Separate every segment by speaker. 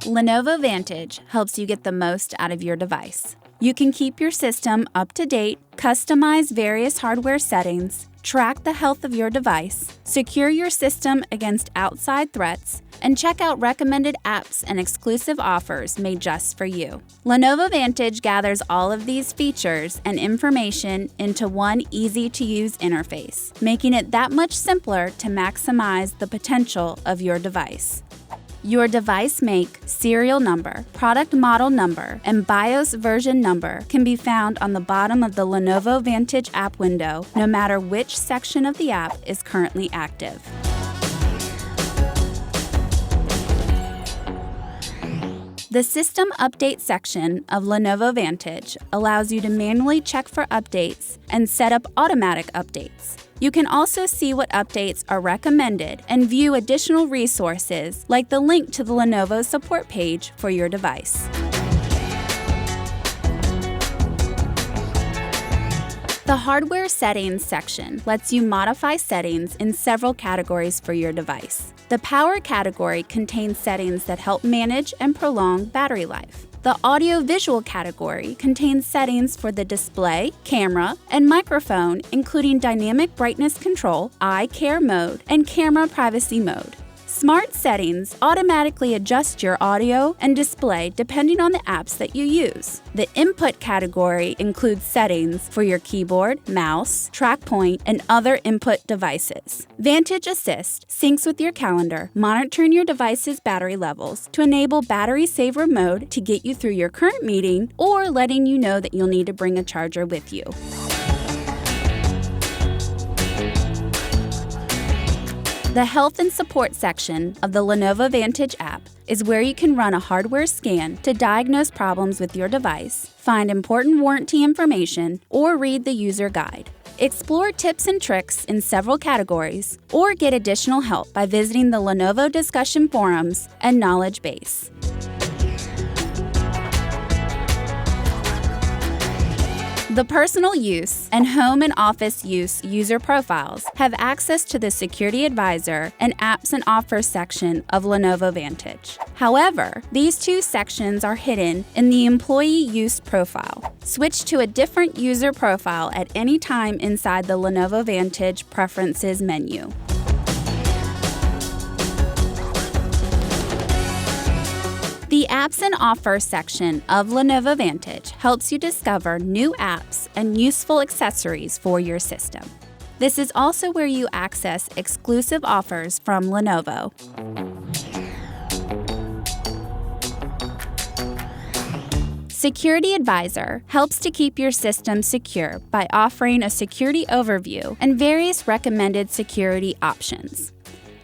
Speaker 1: Lenovo Vantage helps you get the most out of your device. You can keep your system up to date, customize various hardware settings, track the health of your device, secure your system against outside threats, and check out recommended apps and exclusive offers made just for you. Lenovo Vantage gathers all of these features and information into one easy-to-use interface, making it that much simpler to maximize the potential of your device. Your device make, serial number, product model number, and BIOS version number can be found on the bottom of the Lenovo Vantage app window, no matter which section of the app is currently active. The System Update section of Lenovo Vantage allows you to manually check for updates and set up automatic updates. You can also see what updates are recommended and view additional resources like the link to the Lenovo support page for your device. The Hardware Settings section lets you modify settings in several categories for your device. The Power category contains settings that help manage and prolong battery life. The Audio-Visual category contains settings for the display, camera, and microphone, including dynamic brightness control, eye care mode, and camera privacy mode. Smart Settings automatically adjust your audio and display depending on the apps that you use. The Input category includes settings for your keyboard, mouse, track point, and other input devices. Vantage Assist syncs with your calendar, monitoring your device's battery levels to enable battery saver mode to get you through your current meeting or letting you know that you'll need to bring a charger with you. The Health and Support section of the Lenovo Vantage app is where you can run a hardware scan to diagnose problems with your device, find important warranty information, or read the user guide. Explore tips and tricks in several categories, or get additional help by visiting the Lenovo discussion forums and knowledge base. The Personal Use and Home and Office Use user profiles have access to the Security Advisor and Apps and Offers section of Lenovo Vantage. However, these two sections are hidden in the Employee Use profile. Switch to a different user profile at any time inside the Lenovo Vantage Preferences menu. The Apps and Offers section of Lenovo Vantage helps you discover new apps and useful accessories for your system. This is also where you access exclusive offers from Lenovo. Security Advisor helps to keep your system secure by offering a security overview and various recommended security options.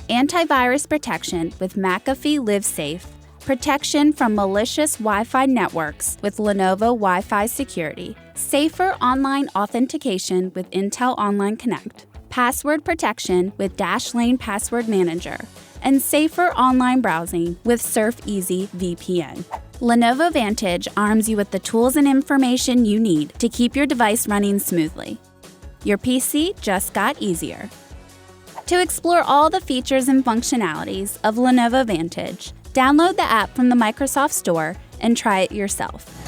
Speaker 1: Antivirus protection with McAfee LiveSafe, protection from malicious Wi-Fi networks with Lenovo Wi-Fi Security, safer online authentication with Intel Online Connect, password protection with Dashlane Password Manager, and safer online browsing with SurfEasy VPN. Lenovo Vantage arms you with the tools and information you need to keep your device running smoothly. Your PC just got easier. To explore all the features and functionalities of Lenovo Vantage, download the app from the Microsoft Store and try it yourself.